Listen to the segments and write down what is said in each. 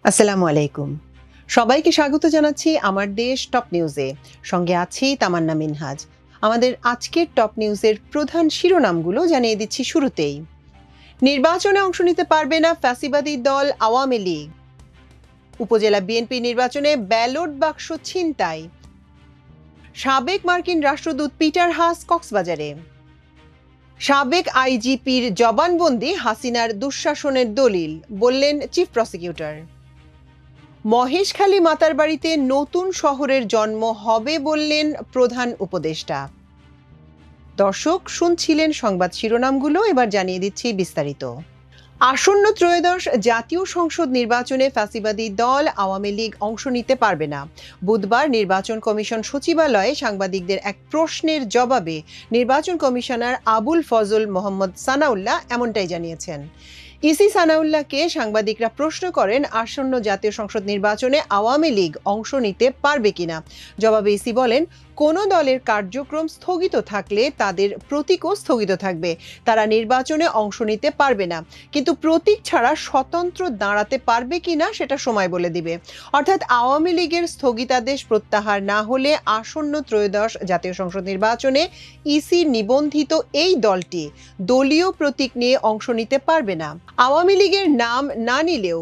আসসালামু আলাইকুম। সবাইকে স্বাগত জানাচ্ছি আমার দেশ টপ নিউজে। সঙ্গে আছি তামান্না মিনহাজ। আমাদের আজকের টপ নিউজের প্রধান শিরোনামগুলো জানিয়ে দিচ্ছি শুরুতেই। নির্বাচনে অংশ নিতে পারবে না ফ্যাসিবাদী দল আওয়ামী লীগ। উপজেলা বিএনপি নির্বাচনে ব্যালট বাক্স ছিনতাই। সাবেক মার্কিন রাষ্ট্রদূত পিটার হাস কক্সবাজারে। সাবেক আইজিপির জবানবন্দি হাসিনার দুঃশাসনের দলিল, বললেন চিফ প্রসিকিউটর। মহেশখালী মাতারবাড়িতে নতুন শহরের জন্ম হবে বললেন প্রধান উপদেষ্টা। দর্শক, শুনছিলেন সংবাদ শিরোনামগুলো, এবার জানিয়ে দিচ্ছি বিস্তারিত। আসন্ন ত্রয়োদশ জাতীয় সংসদ নির্বাচনে ফ্যাসিবাদী দল আওয়ামী লীগ অংশ নিতে পারবে না। বুধবার নির্বাচন কমিশন সচিবালয়ে সাংবাদিকদের এক প্রশ্নের জবাবে নির্বাচন কমিশনার আবুল ফজল মোহাম্মদ সানাউল্লাহ এমনটাই জানিয়েছেন। ইসি সানাউল্লাহকে সাংবাদিকরা প্রশ্ন করেন আসন্ন জাতীয় সংসদ নির্বাচনে আওয়ামী লীগ অংশ নিতে পারবে কিনা। জবাবে ইসি বলেন, কোনো দলের কার্যক্রম স্থগিত থাকলে তাদের প্রতীকও স্থগিত থাকবে। তারা নির্বাচনে অংশ নিতে পারবে না, কিন্তু প্রতীক ছাড়া স্বতন্ত্র দাঁড়াতে পারবে কিনা সেটা সময় বলে দিবে। অর্থাৎ আওয়ামী লীগের স্থগিতাদেশ প্রত্যাহার না হলে আসন্ন ত্রয়োদশ জাতীয় সংসদ নির্বাচনে ইসি নিবন্ধিত এই দলটি দলীয় প্রতীক নিয়ে অংশ নিতে পারবে না। আওয়ামী লীগের নাম না নিলেও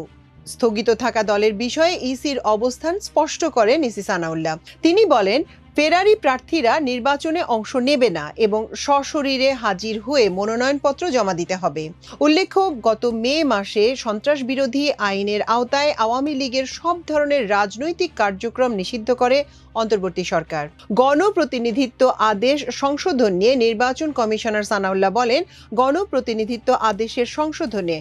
স্থগিত থাকা দলের বিষয়ে ইসির অবস্থান স্পষ্ট করেন ইসি সানাউল্লাহ। তিনি বলেন, ফেরারি প্রার্থীরা নির্বাচনে অংশ নেবে না এবং সশরীরে হাজির হয়ে মনোনয়নপত্র জমা দিতে হবে। উল্লেখ্য, গত মে মাসে সন্ত্রাস বিরোধী আইনের আওতায় আওয়ামী লীগের সব ধরনের রাজনৈতিক কার্যক্রম নিষিদ্ধ করে অন্তর্বর্তী সরকার। গণপ্রতিনিধিত্ব আদেশ সংশোধন নিয়ে নির্বাচন কমিশনার সানাউল্লাহ বলেন, গণপ্রতিনিধিত্ব আদেশের সংশোধনে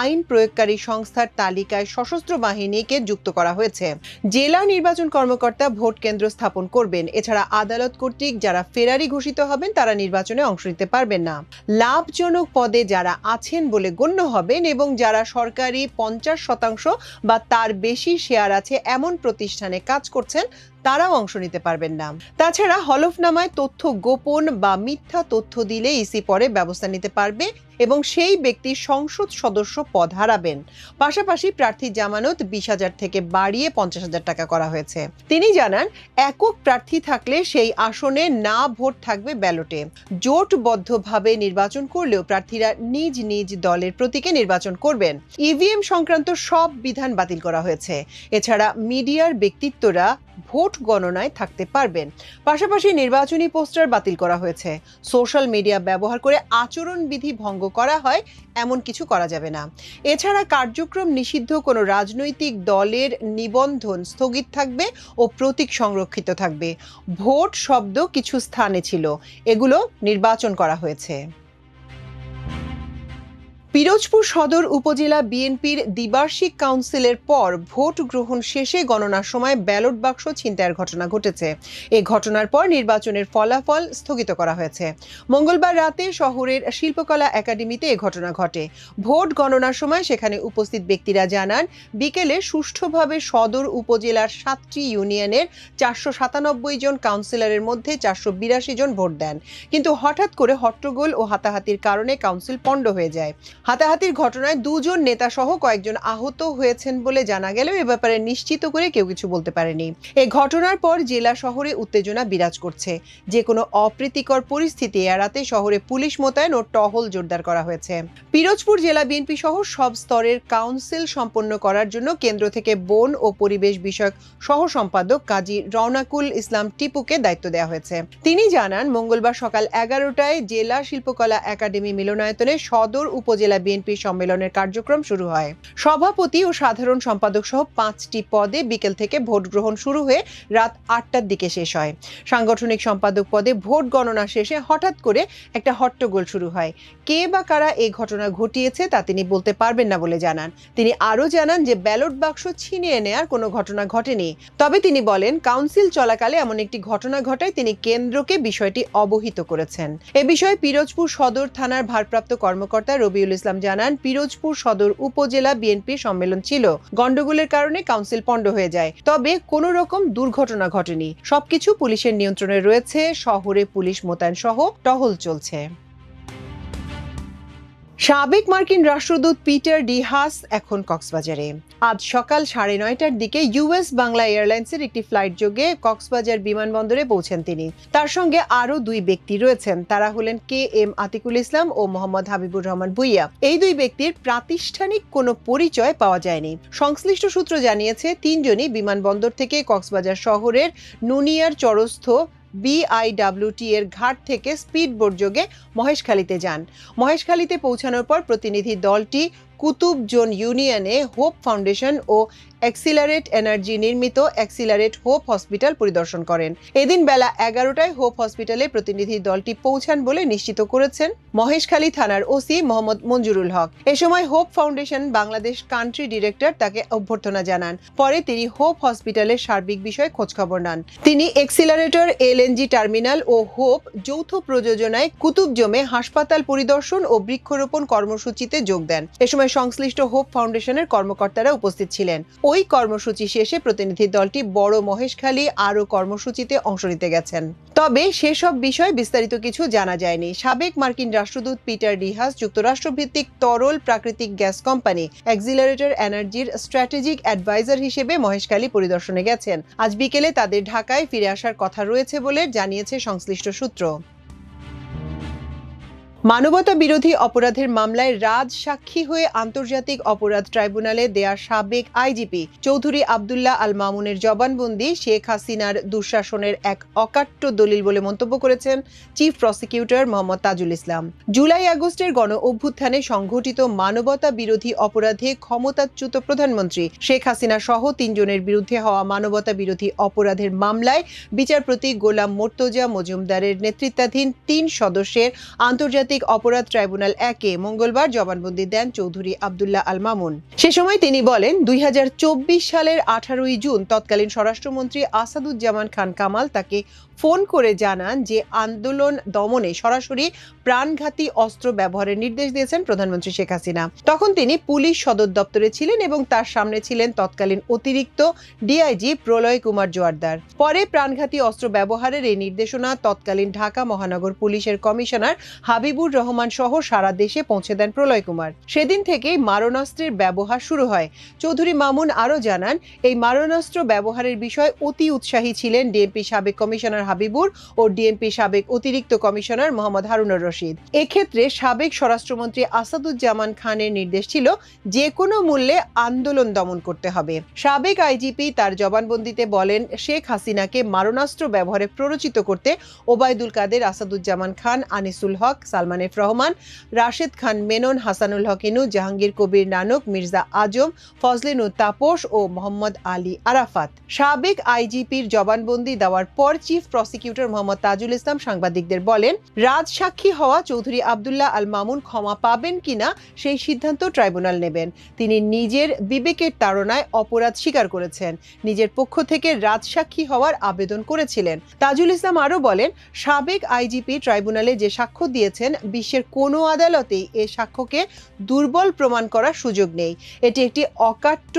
আইন প্রয়োগকারী সংস্থার তালিকায় সশস্ত্র বাহিনীকে যুক্ত করা হয়েছে। জেলা নির্বাচন কর্মকর্তা ভোট কেন্দ্র স্থাপন করবেন। এছাড়া আদালত কর্তৃক যারা ফেরারি ঘোষিত হবেন তারা নির্বাচনে অংশ নিতে পারবেন না। লাভজনক পদে যারা আছেন বলে গণ্য হবেন এবং যারা সরকারি 50% বা তার বেশি শেয়ার আছে এমন প্রতিষ্ঠানে কাজ করছেন তারাও অংশ নিতে পারবেন না। তাছাড়া হলফনামায় তথ্য গোপন বা মিথ্যা তথ্য দিলে ইসি পরে ব্যবস্থা নিতে পারবে এবং সেই ব্যক্তি সংসদ সদস্য পদ হারাবেন। পাশাপাশি প্রার্থীর জামানত 20,000 থেকে বাড়িয়ে 50,000 টাকা করা হয়েছে। তিনি জানান, একক প্রার্থী থাকলে সেই আসনে না ভোট থাকবে ব্যালটে। জোটবদ্ধভাবে নির্বাচন করলেও প্রার্থীরা নিজ নিজ দলের প্রতীকে নির্বাচন করবেন। ইভিএম সংক্রান্ত সব বিধান বাতিল করা হয়েছে। এছাড়া মিডিয়ার ব্যক্তিত্বরা ভোট গণনায় থাকতে পারবেন। পাশাপাশি নির্বাচনী পোস্টার বাতিল করা হয়েছে। সোশ্যাল মিডিয়া ব্যবহার করে আচরণবিধি ভঙ্গ করা হয় এমন কিছু করা যাবে না। এছাড়া কার্যক্রম নিষিদ্ধ কোনো রাজনৈতিক দলের নিবন্ধন স্থগিত থাকবে ও প্রতীক সংরক্ষিত থাকবে। ভোট শব্দ কিছু স্থানে ছিল, এগুলো নির্বাচন করা হয়েছে। পিরোজপুর সদর উপজেলা বিএনপির দ্বিবার্ষিক কাউন্সিলের পর ভোট গ্রহণ শেষে গণনার সময় ব্যালট বাক্স ছিনতাইয়ের ঘটনা ঘটেছে। এই ঘটনার পর নির্বাচনের ফলাফল স্থগিত করা হয়েছে। মঙ্গলবার রাতে শহরের শিল্পকলা একাডেমিতে এ ঘটনা ঘটে। ভোট গণনার সময় সেখানে উপস্থিত ব্যক্তিরা জানান, বিকেলে সুষ্ঠুভাবে সদর উপজেলার 7টি ইউনিয়নের 497 জন কাউন্সিলরের মধ্যে 482 জন ভোট দেন। কিন্তু হঠাৎ করে হট্টগোল ও হাতাহাতির কারণে কাউন্সিল পণ্ড হয়ে যায়। হাতাহাতির ঘটনায় 2 জন নেতা সহ কয়েকজন আহত হয়েছেন বলে জানা গেলেও এ ব্যাপারে নিশ্চিত করে কেউ কিছু বলতে পারেনি। এই ঘটনার পর জেলা শহরে উত্তেজনা বিরাজ করছে। যে কোনো অপ্রীতিকর পরিস্থিতি এড়াতে শহরে পুলিশ মোতায়েন ও টহল জোরদার করা হয়েছে। পিরোজপুর জেলা বিএনপি সহ সব স্তরের কাউন্সিল সম্পন্ন করার জন্য কেন্দ্র থেকে বন ও পরিবেশ বিষয়ক সহ সম্পাদক কাজী রওনাকুল ইসলাম টিপুকে দায়িত্ব দেওয়া হয়েছে। তিনি জানান, মঙ্গলবার সকাল 11টায় জেলা শিল্পকলা একাডেমি মিলনায়তনে সদর উপজেলা বিএনপি সম্মেলনের কার্যক্রম শুরু হয়। সভাপতি ও সাধারণ সম্পাদক সহ 5টি পদে বিকেল থেকে ভোট গ্রহণ শুরু হয়ে রাত 8টার দিকে শেষ হয়। সাংগঠনিক সম্পাদক পদে ভোট গণনা শেষে হঠাৎ করে একটা হট্টগোল শুরু হয়। কে বা কারা এই ঘটনা ঘটিয়েছে তা তিনি বলতে পারবেন না বলে জানান। তিনি আরও জানান যে ব্যালট বাক্স ছিনিয়ে নেয়ার কোনো ঘটনা ঘটেনি। তবে তিনি বলেন, কাউন্সিল চলাকালে এমন একটি ঘটনা ঘটায় তিনি কেন্দ্রকে বিষয়টি অবহিত করেছেন। এ বিষয়ে পিরোজপুর সদর থানার ভারপ্রাপ্ত কর্মকর্তা রবিউল ইসলাম জানান, পিরোজপুর সদর উপজেলা বিএনপি সম্মেলন ছিল, গন্ডগোলের কারণে কাউন্সিল পণ্ড হয়ে যায়। তবে কোনো রকম দুর্ঘটনা ঘটেনি। সবকিছু পুলিশের নিয়ন্ত্রণে রয়েছে। শহরে পুলিশ মোতায়েন সহ টহল চলছে। সাবেক মার্কিন রাষ্ট্রদূত পিটার ডি হাস এখন কক্সবাজারে। আজ সকাল 9:30টার দিকে ইউএস বাংলা এয়ারলাইন্সের একটি ফ্লাইট যোগে কক্সবাজার বিমানবন্দরে পৌঁছেন তিনি। তার সঙ্গে আরও 2 ব্যক্তি রয়েছেন। তারা হলেন KM আতিকুল ইসলাম ও মোহাম্মদ হাবিবুর রহমান ভুইয়া। এই 2 ব্যক্তির প্রাতিষ্ঠানিক কোনো পরিচয় পাওয়া যায়নি। সংশ্লিষ্ট সূত্র জানিয়েছে 3 জনই বিমানবন্দর থেকে কক্সবাজার শহরের নুনিয়ার চরস্থ BIWT এর ঘাট থেকে স্পিডবোট যোগে মহেশখালীতে যান। মহেশখালীতে পৌঁছানোর পর প্রতিনিধি দলটি কুতুব জোন ইউনিয়নে হোপ ফাউন্ডেশন ও অ্যাক্সিলারেট এনার্জি নির্মিত অ্যাক্সিলারেট হোপ হসপিটাল পরিদর্শন করেন। এদিন বেলা 11টায় হোপ হসপিটালে প্রতিনিধি দলটি পৌঁছান বলে নিশ্চিত করেছেন মহেশখালী থানার ওসি মোহাম্মদ মঞ্জুরুল হক। এ সময় hope foundation Bangladesh country director তাকে অভ্যর্থনা জানান। পরে তিনি হোপ হসপিটালের সার্বিক বিষয়ে খোঁজখবর নেন। তিনি এক্সিলারেটর LNG টার্মিনাল ও হোপ যৌথ প্রযোজনায় কুতুব জমে হাসপাতাল পরিদর্শন ও বৃক্ষরোপণ কর্মসূচিতে যোগ দেন। এ সময় সংশ্লিষ্ট হোপ ফাউন্ডেশনের কর্মকর্তারা উপস্থিত ছিলেন। ওই কর্মসূচি শেষে প্রতিনিধি দলটি বড় মহেশখালী আরও কর্মসূচিতে অংশ নিতে গেছেন। তবে সেসব বিষয় বিস্তারিত কিছু জানা যায়নি। সাবেক মার্কিন রাষ্ট্রদূত পিটার ডি হাস যুক্তরাষ্ট্রভিত্তিক তরল প্রাকৃতিক গ্যাস কোম্পানি অ্যাক্সিলারেটর এনার্জির স্ট্র্যাটেজিক অ্যাডভাইজার হিসেবে মহেশখালী পরিদর্শনে গেছেন। আজ বিকেলে তাদের ঢাকায় ফিরে আসার কথা রয়েছে বলে জানিয়েছে সংশ্লিষ্ট সূত্র। মানবতা বিরোধী অপরাধের মামলায় রাজসাক্ষী হয়ে আন্তর্জাতিক অপরাধ ট্রাইব্যুনালে দেয়া সাবেক আইজিপি চৌধুরী আব্দুল্লাহ আল মামুনের জবানবন্দি শেখ হাসিনার দুঃশাসনের এক অকাট্য দলিল বলে মন্তব্য করেছেন চিফ প্রসিকিউটর মোহাম্মদ তাজুল ইসলাম। জুলাই আগস্টের গণ অভ্যুত্থানে সংঘটিত মানবতা বিরোধী অপরাধে ক্ষমতাচ্যুত প্রধানমন্ত্রী শেখ হাসিনা সহ 3 জনের বিরুদ্ধে হওয়া মানবতা বিরোধী অপরাধের মামলায় বিচারপতি গোলাম মোর্তজা মজুমদারের নেতৃত্বাধীন 3 সদস্যের আন্তর্জাতিক অপরাধ ট্রাইব্যুনাল 1-এ মঙ্গলবার জবানবন্দি দেন চৌধুরী আব্দুল্লাহ আল মামুন। সে সময় তিনি বলেন, 2024 সালের 18ই জুন তৎকালীন স্বরাষ্ট্রমন্ত্রী আসাদুজ্জামান খান কামাল তাকে ফোন করে জানান যে আন্দোলন দমনে সরাসরি প্রাণঘাতী অস্ত্র ব্যবহারের নির্দেশ দিয়েছেন প্রধানমন্ত্রী শেখ হাসিনা। তখন তিনি পুলিশ সদর দপ্তরে ছিলেন এবং তার সামনে ছিলেন তৎকালীন অতিরিক্ত DIG প্রলয় কুমার জোয়ারদার। পরে প্রাণঘাতী অস্ত্র ব্যবহারের এই নির্দেশনা তৎকালীন ঢাকা মহানগর পুলিশের কমিশনার হাবিবুর রহমান সহ সারা দেশে পৌঁছে দেন প্রলয় কুমার। সেদিন থেকেই মারণাস্ত্রের ব্যবহার শুরু হয়। চৌধুরী মামুন আরও জানান, এই মারণাস্ত্র ব্যবহারের বিষয়ে অতি উৎসাহী ছিলেন ডিএমপি সাবেক কমিশনার হাবিবুর ও ডিএমপি সাবেক অতিরিক্ত কমিশনার মোহাম্মদ হারুনুর রশিদ। এক্ষেত্রে সাবেক স্বরাষ্ট্রমন্ত্রী আসাদুজ্জামান খানের নির্দেশ ছিল যে কোনো মূল্যে আন্দোলন দমন করতে হবে। সাবেক আইজিপি তার জবানবন্দিতে বলেন, শেখ হাসিনাকে মারণাস্ত্র ব্যবহারে প্ররোচিত করতে ওবায়দুল কাদের, আসাদুজ্জামান খান, আনিসুল হক, সালমান এফ রহমান, রাশেদ খান মেনন, হাসানুল হক ইনু, জাহাঙ্গীর কবির নানক, মির্জা আজম, ফজলেনু তাপস ও মোহাম্মদ আলী আরাফাত। সাবেক আইজিপির জবানবন্দি দেওয়ার পর চিফ প্রসিকিউটর মোহাম্মদ তাজুল ইসলাম সাংবাদিকদের বলেন, রাজসাক্ষী হওয়া চৌধুরী আব্দুল্লাহ আল মামুন ক্ষমা পাবেন কিনা সেই সিদ্ধান্ত ট্রাইব্যুনাল নেবেন। তিনি নিজের বিবেকের তাড়নায় অপরাধ স্বীকার করেছেন, নিজের পক্ষ থেকে রাজসাক্ষী হওয়ার আবেদন করেছিলেন। তাজুল ইসলাম আরও বলেন, সাবেক আইজিপি ট্রাইব্যুনালে যে সাক্ষ্য দিয়েছেন বিশ্বের কোনো আদালতেই এ সাক্ষ্যকে দুর্বল প্রমাণ করার সুযোগ নেই। এটি একটি অকাট্য,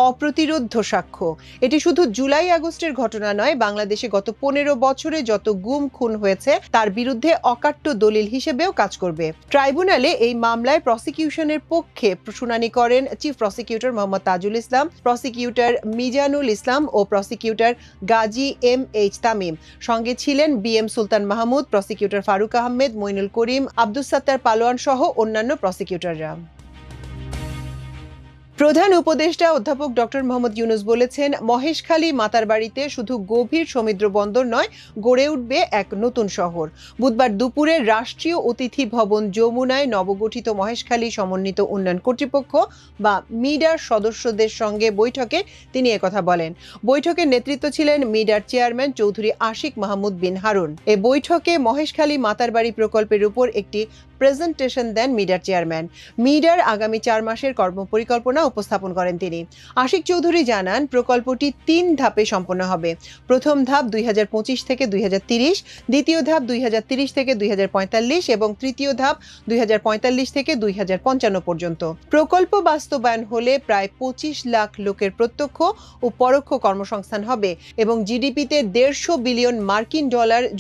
অপ্রতিরোধ্য সাক্ষ্য। এটি শুধু জুলাই আগস্টের ঘটনা নয়, বাংলাদেশে গত 15 বছরে যত গুম খুন হয়েছে তার বিরুদ্ধে অকাট্য দলিল হিসেবেও কাজ করবে। ট্রাইব্যুনালে এই মামলায় প্রসিকিউশনের পক্ষে শুনানি করেন chief prosecutor Mohammad Tajul Islam, prosecutor Mizanul Islam ও প্রসিকিউটর গাজী MH তামিম। সঙ্গে ছিলেন BM সুলতান মাহমুদ, প্রসিকিউটর ফারুক আহমেদ, মইনুল করিম, আব্দুস সাত্তার পালোয়ান সহ অন্যান্য প্রসিকিউটররা। প্রধান উপদেষ্টা অধ্যাপক ডক্টর মোহাম্মদ ইউনূস বলেছেন, মহেশখালী মাতারবাড়িতে শুধু গভীর সমুদ্র বন্দর নয়, গড়ে উঠবে এক নতুন শহর। বুধবার দুপুরে রাষ্ট্রীয় অতিথি ভবন যমুনায় নবগঠিত মহেশখালী সমন্বিত উন্নয়ন কর্তৃপক্ষ বা মিডার সদস্যদের সঙ্গে বৈঠকে তিনি একথা বলেন। বৈঠকের নেতৃত্ব ছিলেন মিডার চেয়ারম্যান চৌধুরী আশিক মাহমুদ বিন হারুন। এ বৈঠকে মহেশখালী মাতারবাড়ি প্রকল্পের উপর একটি প্রেজেন্টেশন দেন মিডার চেয়ারম্যান। মিডার আগামী 4 মাসের কর্মপরিকল্পনা উপস্থাপন করেন তিনি। আশিক চৌধুরী জানান, প্রকল্পটি 3 ধাপে সম্পন্ন হবে। প্রথম ধাপ 2025 থেকে 2030, দ্বিতীয় ধাপ 2030 থেকে 2045 এবং তৃতীয় ধাপ 2045 থেকে 2055 পর্যন্ত। প্রকল্প বাস্তবায়ন হলে প্রায় 25 লাখ লোকের প্রত্যক্ষ ও পরোক্ষ কর্মসংস্থান হবে এবং জিডিপিতে $150 বিলিয়ন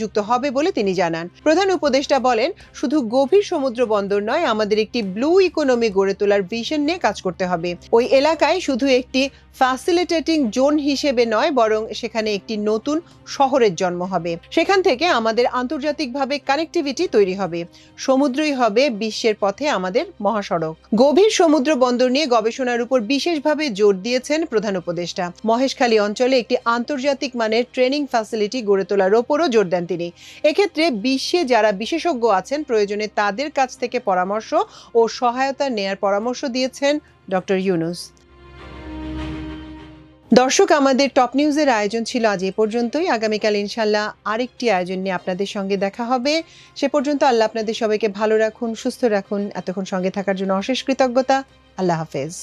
যুক্ত হবে বলে তিনি জানান। প্রধান উপদেষ্টা বলেন, শুধু গভীর সমুদ্র বন্দর নয়, আমাদের একটি ব্লু ইকোনমি গড়ে তোলার ভিশন নিয়ে কাজ করতে হবে। ওই এলাকায় শুধু একটি ফ্যাসিলিটেটিং জোন হিসেবে নয়, বরং সেখানে একটি নতুন শহরের জন্ম হবে। সেখান থেকে আমাদের আন্তর্জাতিকভাবে কানেক্টিভিটি তৈরি হবে। সমুদ্রই হবে বিশ্বের পথে আমাদের মহাসড়ক। গভীর সমুদ্র বন্দর নিয়ে গবেষণার উপর বিশেষভাবে জোর দিয়েছেন প্রধান উপদেষ্টা। মহেশখালী অঞ্চলে একটি আন্তর্জাতিক মানের ট্রেনিং ফ্যাসিলিটি গড়ে তোলার ওপরও জোর দেন তিনি। এক্ষেত্রে বিশ্বে যারা বিশেষজ্ঞ আছেন, প্রয়োজনে তাদের কাছ থেকে পরামর্শ ও সহায়তা নেয়ার পরামর্শ দিয়েছেন ডক্টর ইউনূস। দর্শক, আমাদের টপ নিউজের আয়োজন ছিল আজ এ পর্যন্তই। আগামীকাল ইনশাল্লাহ আরেকটি আয়োজন নিয়ে আপনাদের সঙ্গে দেখা হবে। সে পর্যন্ত আল্লাহ আপনাদের সবাইকে ভালো রাখুন, সুস্থ রাখুন। এতক্ষণ সঙ্গে থাকার জন্য অশেষ কৃতজ্ঞতা। আল্লাহ হাফেজ।